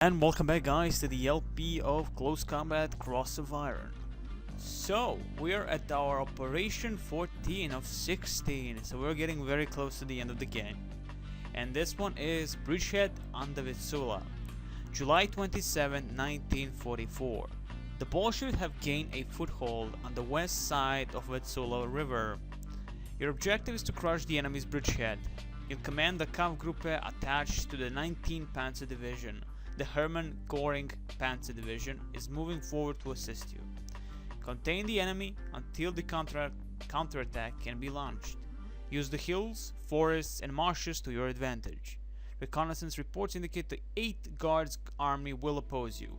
And welcome back guys to the LP of Close Combat Cross of Iron. So, we're at our operation 14 of 16, so we're getting very close to the end of the game. And this one is Bridgehead on the Vitsula, July 27, 1944. The Bolsheviks have gained a foothold on the west side of Vitsula River. Your objective is to crush the enemy's bridgehead. You'll command the Kampfgruppe attached to the 19th Panzer Division. The Hermann Göring Panzer Division is moving forward to assist you. Contain the enemy until the counterattack can be launched. Use the hills, forests and marshes to your advantage. Reconnaissance reports indicate the 8th Guards Army will oppose you.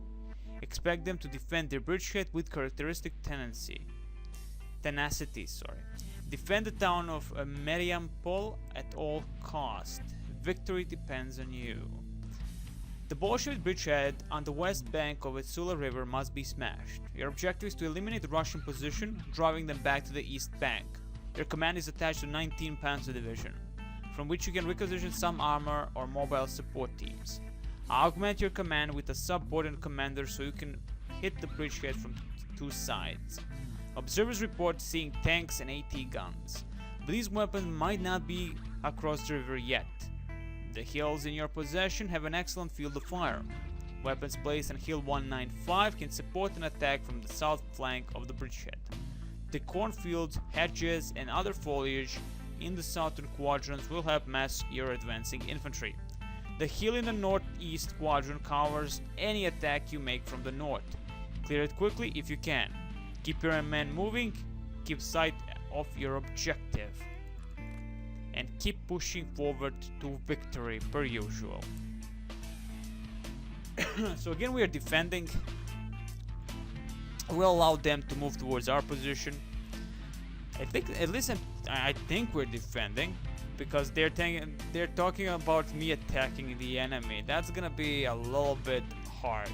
Expect them to defend their bridgehead with characteristic tenacity. Defend the town of Mariampol at all cost. Victory depends on you. The Bolshevik bridgehead on the west bank of the Vitsula River must be smashed. Your objective is to eliminate the Russian position, driving them back to the east bank. Your command is attached to 19th Panzer Division, from which you can requisition some armor or mobile support teams. Augment your command with a subordinate commander so you can hit the bridgehead from two sides. Observers report seeing tanks and AT guns, but these weapons might not be across the river yet. The hills in your possession have an excellent field of fire. Weapons placed on Hill 195 can support an attack from the south flank of the bridgehead. The cornfields, hedges and other foliage in the southern quadrants will help mask your advancing infantry. The hill in the northeast quadrant covers any attack you make from the north. Clear it quickly if you can. Keep your men moving, keep sight of your objective, and keep pushing forward to victory per usual. So again, we are defending. We'll allow them to move towards our position. I think, at least I think we're defending, because they're talking about me attacking the enemy. That's gonna be a little bit hard.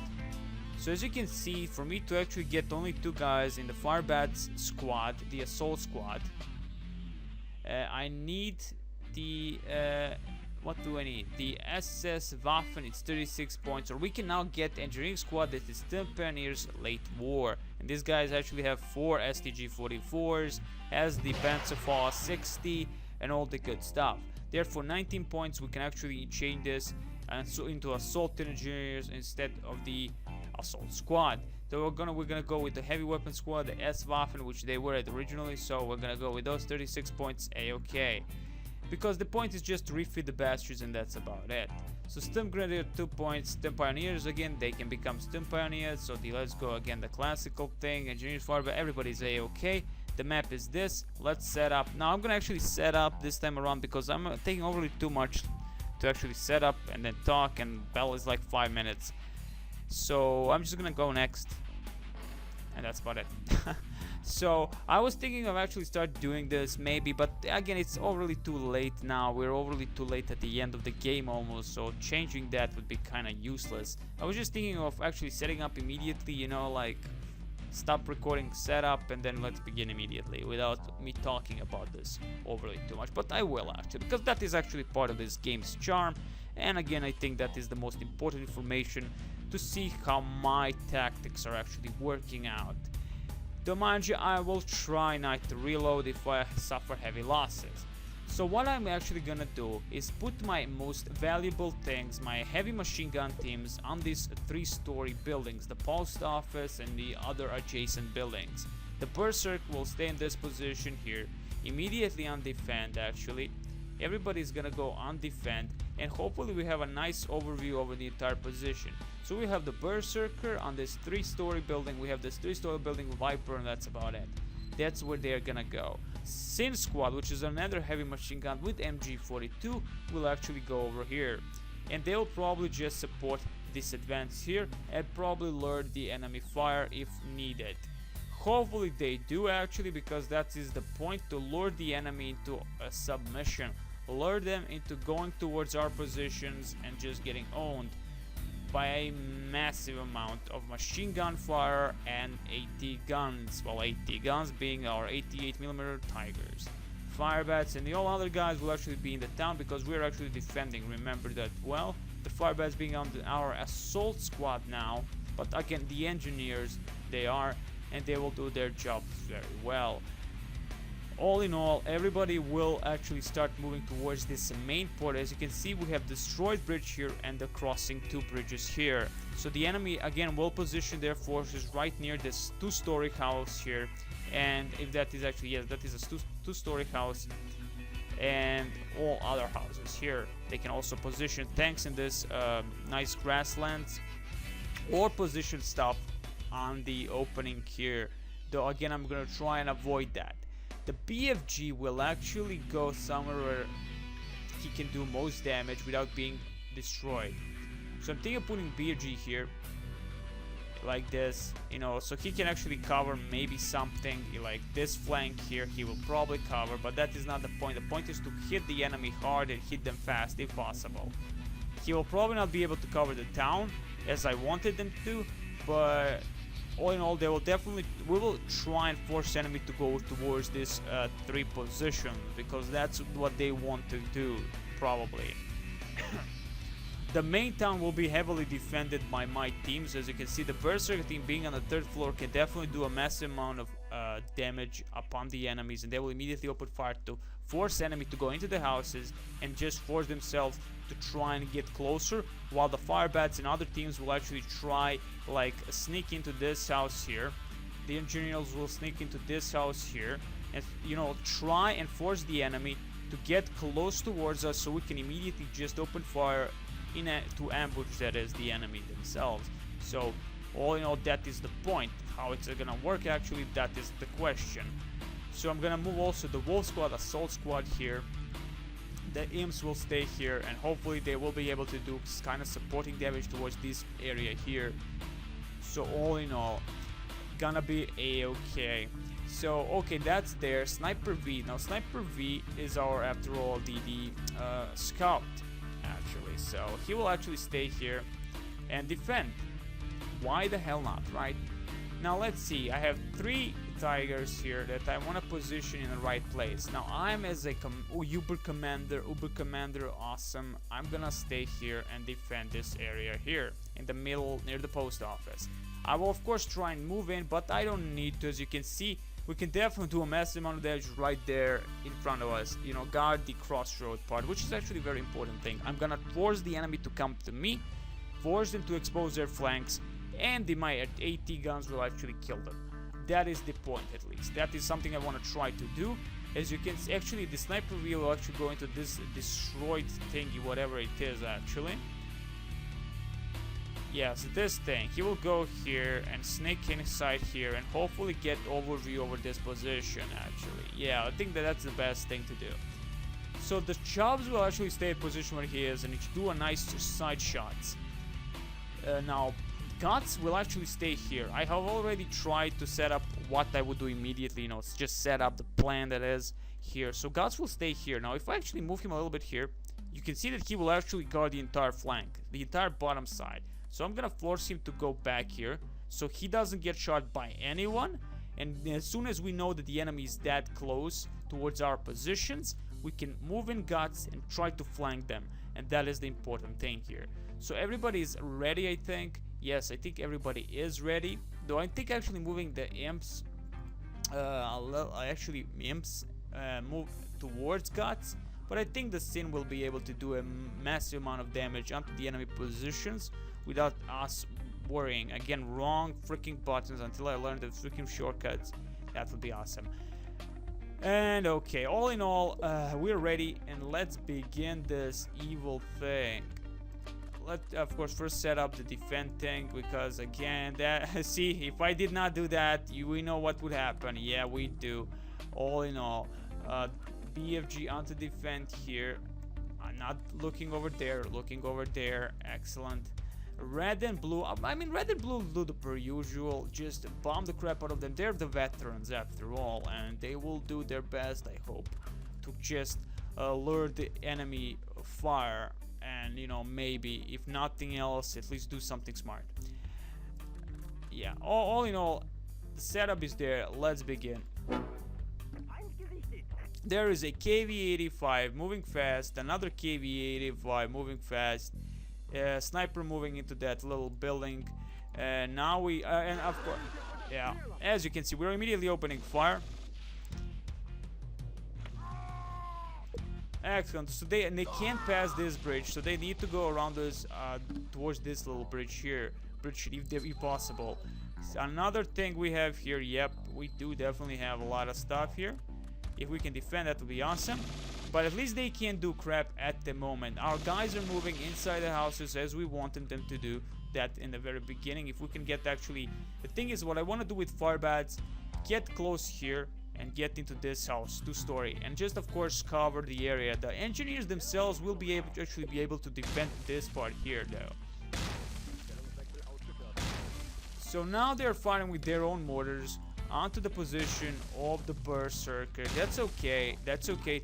So as you can see, for me to actually get only 2 guys in the Firebats squad, the assault squad, I need the what do I need? The SS Waffen, it's 36 points, or we can now get engineering squad that is still Pioneers late war. And these guys actually have 4 STG-44s, has the Panzerfaust 60 and all the good stuff. Therefore 19 points we can actually change this and so into assault engineers instead of the assault squad. So we're gonna go with the heavy weapon squad, the S-Waffen, which they were at originally, so we're gonna go with those 36 points A-OK. Because the point is just to refit the bastards and that's about it. So Sturm Grenadier 2 points, Sturm Pioneers again, they can become Sturm Pioneers, so let's go again the classical thing, Engineers Fire, but everybody's A-OK. The map is this, let's set up. Now I'm gonna actually set up this time around because I'm taking overly too much to actually set up and then talk, and bell is like 5 minutes. So I'm just gonna go next, and that's about it. So I was thinking of actually start doing this maybe, but again it's overly too late now. We're overly too late at the end of the game almost, so changing that would be kind of useless. I was just thinking of actually setting up immediately, you know, like stop recording, set up, and then let's begin immediately without me talking about this overly too much. But I will actually, because that is actually part of this game's charm, and again I think that is the most important information to see how my tactics are actually working out. Though mind you, I will try not to reload if I suffer heavy losses. So what I'm actually gonna do is put my most valuable things, my heavy machine gun teams, on these 3-story buildings, the post office and the other adjacent buildings. The Berserk will stay in this position here, immediately on defend actually. Everybody's gonna go on defend, and hopefully we have a nice overview over the entire position. So we have the Berserker on this 3-story building, we have this 3-story building with Viper, and that's about it. That's where they're gonna go. Sin Squad, which is another heavy machine gun with MG42, will actually go over here. And they'll probably just support this advance here and probably lure the enemy fire if needed. Hopefully they do actually, because that is the point, to lure the enemy into a submission. Lure them into going towards our positions and just getting owned by a massive amount of machine gun fire and AT guns. Well, AT guns being our 88mm Tigers. Firebats and the all other guys will actually be in the town because we're actually defending. Remember that well. The Firebats being on our assault squad now, but again, the engineers, they are, and they will do their job very well. All in all, everybody will actually start moving towards this main port. As you can see, we have destroyed bridge here and the crossing 2 bridges here. So the enemy again will position their forces right near this 2-story house here. And if that is actually, yes, that is a 2-story house, and all other houses here. They can also position tanks in this nice grasslands, or position stuff on the opening here. Though again, I'm gonna try and avoid that. The BFG will actually go somewhere where he can do most damage without being destroyed. So I'm thinking of putting BFG here, like this, you know, so he can actually cover maybe something like this flank here. He will probably cover, but that is not the point. The point is to hit the enemy hard and hit them fast if possible. He will probably not be able to cover the town as I wanted them to, but all in all, they will definitely, we will try and force enemy to go towards this 3 position, because that's what they want to do, probably. The main town will be heavily defended by my teams. As you can see, the Berserker team being on the 3rd floor can definitely do a massive amount of damage upon the enemies, and they will immediately open fire to force enemy to go into the houses and just force themselves to try and get closer, while the Firebats and other teams will actually try like sneak into this house here. The engineers will sneak into this house here and, you know, try and force the enemy to get close towards us, so we can immediately just open fire to ambush, that is, the enemy themselves. So all in all, that is the point. How it's gonna work actually, that is the question. So I'm gonna move also the Wolf Squad, Assault Squad here. The imps will stay here, and hopefully they will be able to do kind of supporting damage towards this area here. So all in all, gonna be a-okay. So okay, that's there. Sniper V. Now Sniper V is our, after all, the scout actually. So he will actually stay here and defend. Why the hell not, right? Now let's see. I have 3 tigers here that I want to position in the right place. Now I'm as a Uber Commander, awesome. I'm gonna stay here and defend this area here in the middle near the post office. I will of course try and move in, but I don't need to. As you can see, we can definitely do a massive amount of damage right there in front of us. You know, guard the crossroad part, which is actually a very important thing. I'm gonna force the enemy to come to me, force them to expose their flanks, and my AT guns will actually kill them. That is the point, at least. That is something I want to try to do. As you can see, actually, the sniper wheel will actually go into this destroyed thingy, whatever it is, actually. Yes, this thing. He will go here and sneak inside here and hopefully get overview over this position, actually. Yeah, I think that's the best thing to do. So the Chubbs will actually stay in position where he is and do a nice side shots. Now, Guts will actually stay here. I have already tried to set up what I would do immediately, you know, just set up the plan that is here. So Guts will stay here. Now, if I actually move him a little bit here, you can see that he will actually guard the entire flank, the entire bottom side. So I'm gonna force him to go back here, so he doesn't get shot by anyone. And as soon as we know that the enemy is that close towards our positions, we can move in Guts and try to flank them. And that is the important thing here. So everybody is ready, I think. Yes, I think everybody is ready. Though I think actually moving the imps, move towards Guts. But I think the Sin will be able to do a massive amount of damage onto the enemy positions without us worrying. Again, wrong freaking buttons until I learn the freaking shortcuts. That would be awesome. And okay, all in all, we're ready, and let's begin this evil thing. Let's of course first set up the defend tank, because again, that see, if I did not do that, we know what would happen. Yeah, we do. All in all, BFG onto defend here. I'm not looking over there, looking over there. Excellent. Red and blue, I mean, red and blue do the per usual, just bomb the crap out of them. They're the veterans after all, and they will do their best, I hope, to just lure the enemy fire, and, you know, maybe if nothing else, at least do something smart. Yeah, all in all, the setup is there. Let's begin. There is a KV-85 moving fast, another KV-85 moving fast, Sniper moving into that little building. Now we and of course, yeah. As you can see, we're immediately opening fire. Excellent. So they can't pass this bridge, so they need to go around this towards this little bridge here. Bridge if possible. So another thing we have here. Yep, we do definitely have a lot of stuff here. If we can defend, that would be awesome. But at least they can't do crap at the moment. Our guys are moving inside the houses as we wanted them to do that in the very beginning. If we can get actually, the thing is, what I want to do with firebats, get close here and get into this house, 2-story, and just of course cover the area. The engineers themselves will be able to actually be able to defend this part here though. So now they're firing with their own mortars onto the position of the berserker. That's okay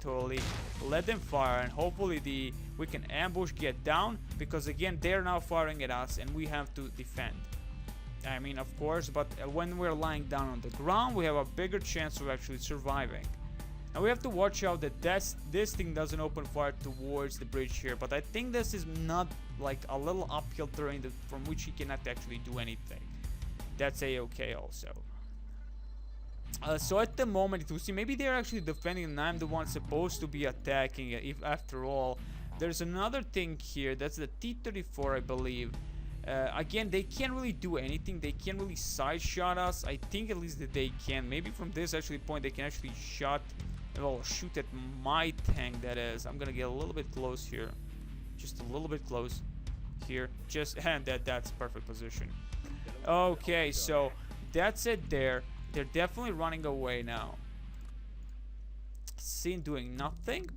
totally. Let them fire and hopefully we can ambush, get down, because again they're now firing at us and we have to defend. I mean, of course, but when we're lying down on the ground, we have a bigger chance of actually surviving. Now we have to watch out that this thing doesn't open fire towards the bridge here, but I think this is not like a little uphill terrain from which he cannot actually do anything. That's a-okay also. So at the moment, you see, maybe they're actually defending and I'm the one supposed to be attacking, if after all. There's another thing here, that's the T-34, I believe. Again, they can't really do anything. They can't really side shot us. I think at least that they can. Maybe from this actually point they can actually shoot at my tank, that is. I'm gonna get a little bit close here. Just a little bit close here. And that's perfect position. Okay, so that's it there. They're definitely running away now. Sin doing nothing.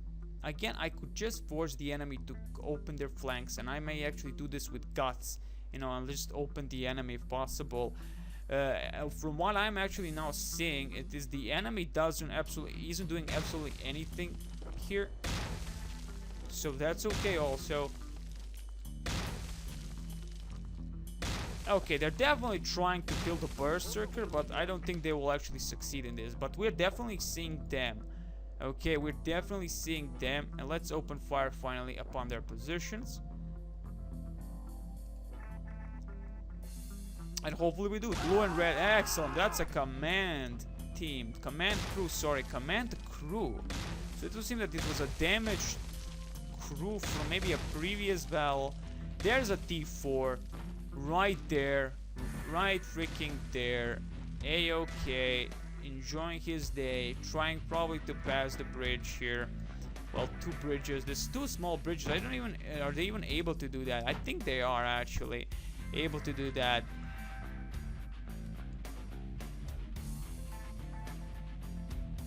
Again, I could just force the enemy to open their flanks, and I may actually do this with guts. You know, I'll just open the enemy if possible. From what I'm actually now seeing, it is the enemy isn't doing absolutely anything here. So that's okay also. Okay, they're definitely trying to kill the berserker, but I don't think they will actually succeed in this. But we're definitely seeing them. Okay, we're definitely seeing them. And let's open fire finally upon their positions. And hopefully we do. Blue and red. Excellent. That's a command team. Command crew, sorry. Command crew. So it would seem that it was a damaged crew from maybe a previous battle. There's a T4. Right there. Right freaking there. A-okay. Enjoying his day. Trying probably to pass the bridge here. Well, 2 bridges. There's 2 small bridges. I don't even... Are they even able to do that? I think they are actually able to do that.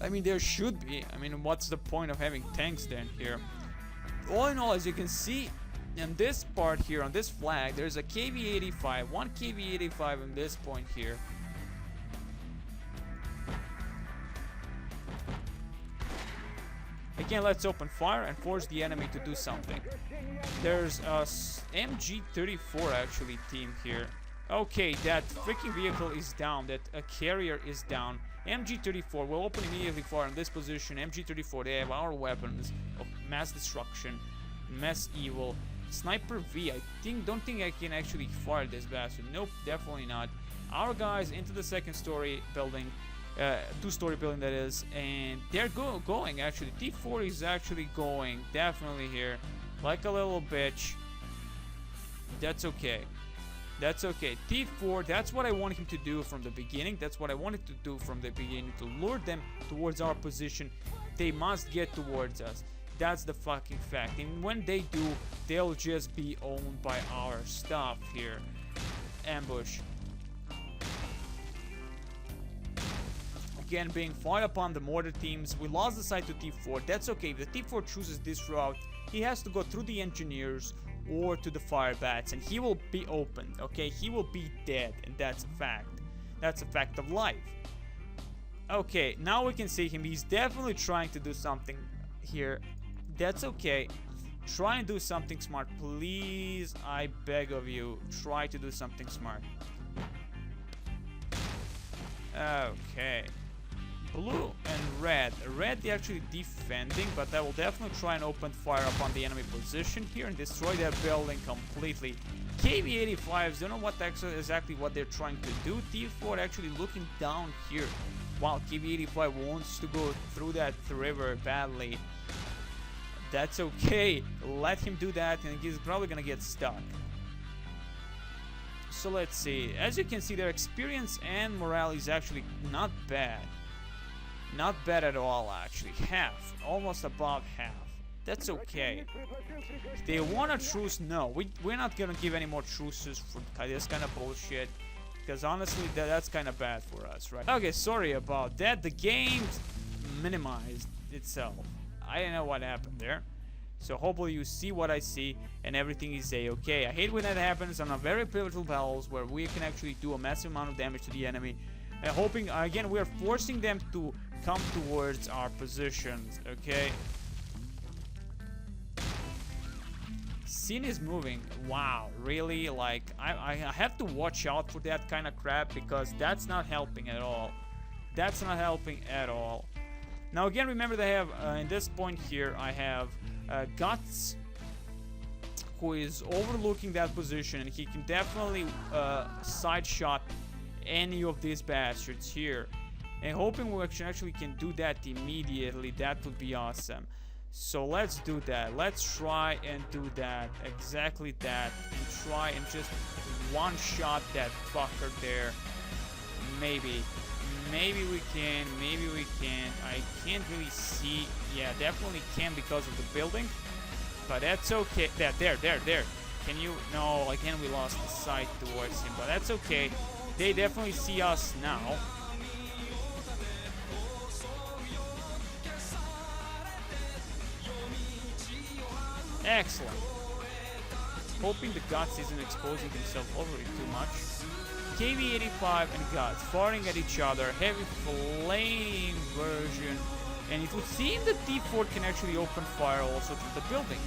I mean, there should be. I mean, what's the point of having tanks then here? All in all, as you can see, in this part here, on this flag, there's a KV-85. 1 KV-85 in this point here. Again, let's open fire and force the enemy to do something. There's a MG-34 actually team here. Okay, that freaking vehicle is down. That carrier is down. MG-34 will open immediately fire in this position. MG-34, they have our weapons of mass destruction, mass evil. Sniper V, don't think I can actually fire this bastard. Nope, definitely not. Our guys into the 2nd story building, 2-story building that is, and they're going actually. T4 is actually going, definitely here, like a little bitch. That's okay. That's okay. T4, that's what I wanted him to do from the beginning. That's what I wanted to do from the beginning, to lure them towards our position. They must get towards us. That's the fucking fact. And when they do, they'll just be owned by our stuff here. Ambush. Again, being fired upon the mortar teams. We lost the side to T4. That's okay. If the T4 chooses this route, he has to go through the engineers or to the firebats, and he will be opened, okay? He will be dead, and that's a fact. That's a fact of life. Okay, now we can see him. He's definitely trying to do something here. That's okay. Try and do something smart. Please, I beg of you, try to do something smart. Okay. Blue and red. Red they're actually defending, but I will definitely try and open fire upon the enemy position here and destroy their building completely. KV-85s don't know what exactly what they're trying to do. T4 actually looking down here while KV-85 wants to go through that river badly. That's okay. Let him do that and he's probably gonna get stuck. So let's see. As you can see, their experience and morale is actually not bad. Not bad at all, actually. Half. Almost above half. That's okay. They want a truce? No. We're not gonna give any more truces for this kind of bullshit. Because honestly, that's kind of bad for us, right? Okay, sorry about that. The game minimized itself. I don't know what happened there. So hopefully you see what I see and everything is okay. I hate when that happens on a very pivotal battles where we can actually do a massive amount of damage to the enemy. And hoping, again, we are forcing them to come towards our positions, okay? Scene is moving. Wow, really? Like, I have to watch out for that kind of crap because that's not helping at all. That's not helping at all. Now again, remember they have, in this point here, I have Guts, who is overlooking that position, and he can definitely side shot any of these bastards here. And hoping we actually can do that immediately, that would be awesome. So let's do that. Let's try and do that, exactly that, and try and just one-shot that fucker there. Maybe we can, maybe we can't. I can't really see. Yeah, definitely can because of the building. But that's okay. There. Can you? No, again we lost the sight towards him. But that's okay. They definitely see us now. Excellent. Hoping the Guts isn't exposing himself overly too much. KV-85 and Guts firing at each other, heavy flame version, and it would seem that T4 can actually open fire also to the building.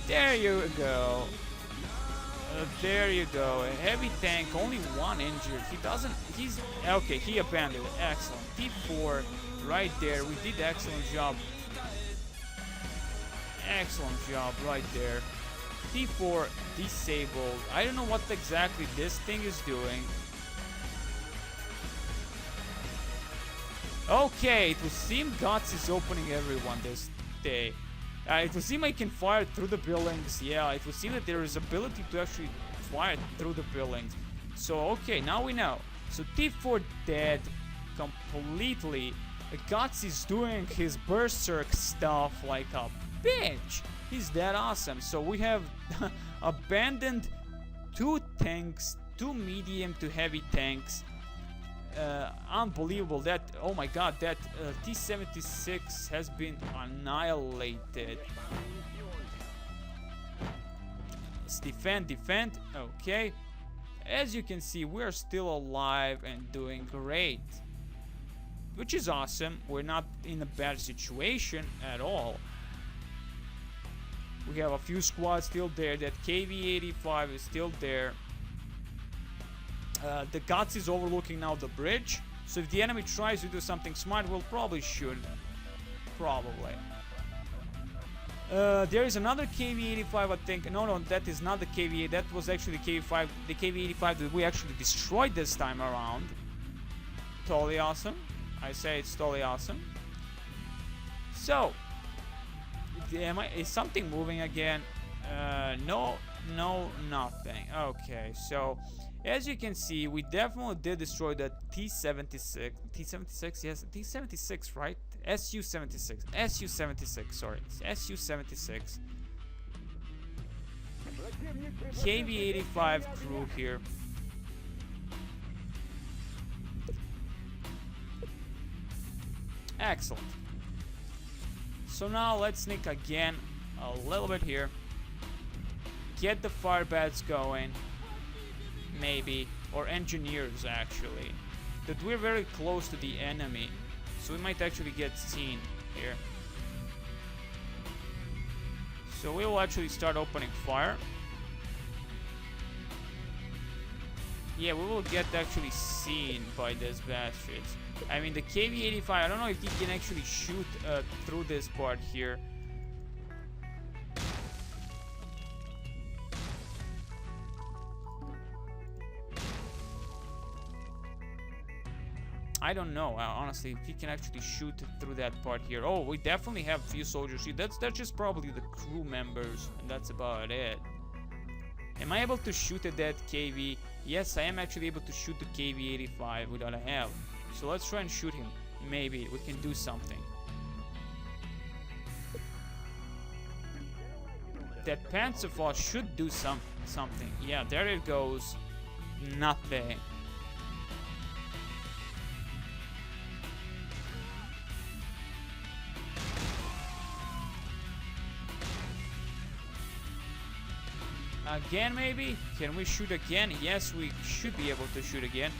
There you go. There you go. A heavy tank, only one injured. He's okay, he abandoned it. Excellent. T4 right there. We did excellent job. Excellent job right there. T4 disabled. I don't know what exactly this thing is doing. Okay, it would seem Guts is opening everyone this day. It would seem I can fire through the buildings. Yeah, it would seem that there is ability to actually fire through the buildings. So, okay, now we know. So T4 dead completely. Guts is doing his berserk stuff like a bitch. He's that awesome. So we have abandoned 2 tanks, 2 medium to heavy tanks. Unbelievable. That, oh my god, that T-76 has been annihilated. Let's defend. Okay. As you can see, we're still alive and doing great, which is awesome. We're not in a bad situation at all. We have a few squads still there. That KV-85 is still there. The Guts is overlooking now the bridge. So if the enemy tries to do something smart, we'll probably shoot. Probably. There is another KV-85, I think. No, that is not the KV-85. That was actually the KV-85. The KV-85 that we actually destroyed this time around. Totally awesome. I say it's totally awesome. So, is something moving again? No, nothing. Okay, so as you can see, we definitely did destroy the T-76. T-76, yes, T-76, right? Su-76, sorry, Su-76. KV-85 crew here. Excellent. So now let's sneak again a little bit here. Get the fire bats going. Maybe. Or engineers, actually. But we're very close to the enemy. So we might actually get seen here. So we will actually start opening fire. Yeah, we will get actually seen by these bastards. I mean, the KV-85, I don't know if he can actually shoot through this part here. I don't know, honestly, if he can actually shoot through that part here. Oh, we definitely have a few soldiers here. That's just probably the crew members, and that's about it. Am I able to shoot at that KV? Yes, I am actually able to shoot the KV-85 without a help. So let's try and shoot him. Maybe we can do something. That Panzerfaust should do something. Yeah, there it goes. Nothing. Again, maybe? Can we shoot again? Yes, we should be able to shoot again.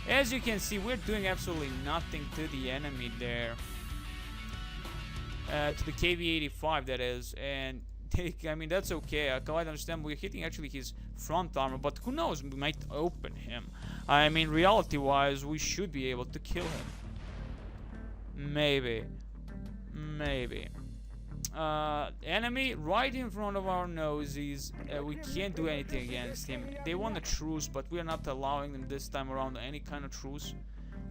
As you can see, we're doing absolutely nothing to the enemy there. To the KV-85, that is. And, I mean, that's okay. I quite understand. We're hitting actually his front armor, but who knows? We might open him. I mean, reality-wise, we should be able to kill him. Maybe. Maybe. Enemy right in front of our noses. We can't do anything against him. They want a truce, but we are not allowing them this time around any kind of truce.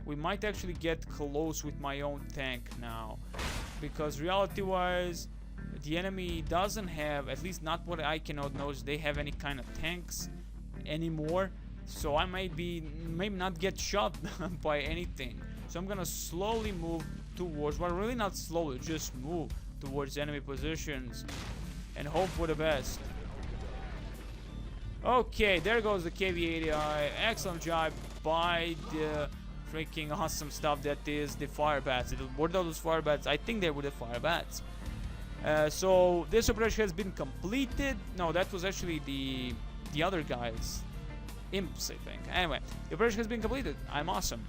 We might actually get close with my own tank now, because reality-wise, the enemy doesn't have, at least not what I can notice, they have any kind of tanks anymore. So I maybe not get shot by anything. So I'm gonna slowly move towards, well, really not slowly, just move towards enemy positions and hope for the best. Okay, there goes the KV-80. Excellent job by the freaking awesome stuff that is the fire bats. What are those fire bats? I think they were the fire bats. So this operation has been completed. No, that was actually the other guys, imps, I think. Anyway, the operation has been completed. I'm awesome.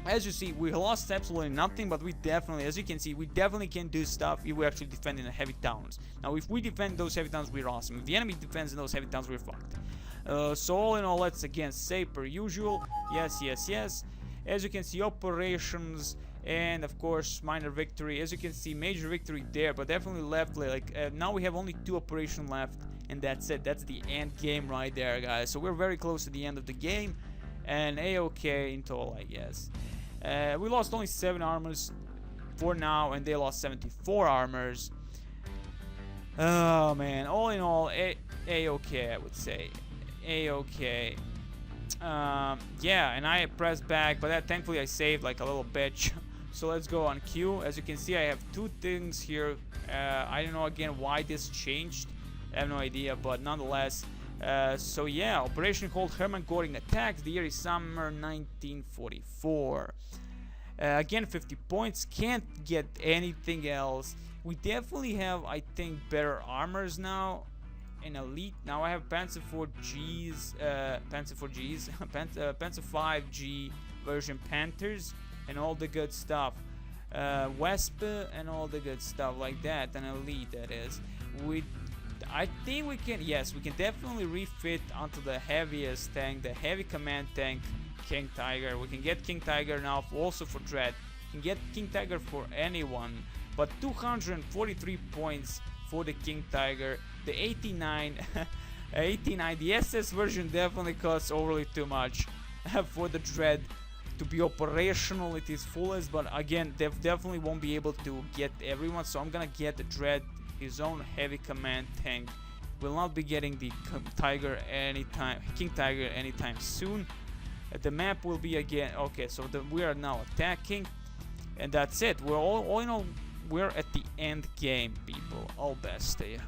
As you see, we lost absolutely nothing, but we definitely, as you can see, we definitely can do stuff if we actually defend in the heavy towns. Now, if we defend those heavy towns, we're awesome. If the enemy defends in those heavy towns, we're fucked. So all in all, let's again say per usual, yes, yes, yes. As you can see, operations and of course minor victory. As you can see, major victory there, but definitely left. Now we have only 2 operations left, and that's it. That's the end game right there, guys. So we're very close to the end of the game, and A-okay in total, I guess. We lost only 7 armors for now, and they lost 74 armors. Oh man, all in all, A-okay, I would say. A-okay. Yeah, and I pressed back, but thankfully I saved like a little bitch. So let's go on Q. As you can see, I have 2 things here. I don't know again why this changed. I have no idea, but nonetheless. So yeah, Operation Hold Hermann Göring attacks. The year is summer 1944. Again, 50 points. Can't get anything else. We definitely have, I think, better armors now. In elite now, I have Panzer 4Gs, Panzer 5G version Panthers, and all the good stuff. Wespe and all the good stuff like that. And elite, that is. I think we can, yes, we can definitely refit onto the heaviest tank, the heavy command tank, King Tiger. We can get King Tiger now also for Dread. We can get King Tiger for anyone, but 243 points for the King Tiger. The 89, the SS version definitely costs overly too much for the Dread to be operational at its fullest, but again, they definitely won't be able to get everyone, so I'm gonna get the Dread, his own heavy command tank. Will not be getting the King Tiger anytime soon. The map will be again, okay, so we are now attacking, and that's it. We're all in all, we're at the end game, people. All best to you.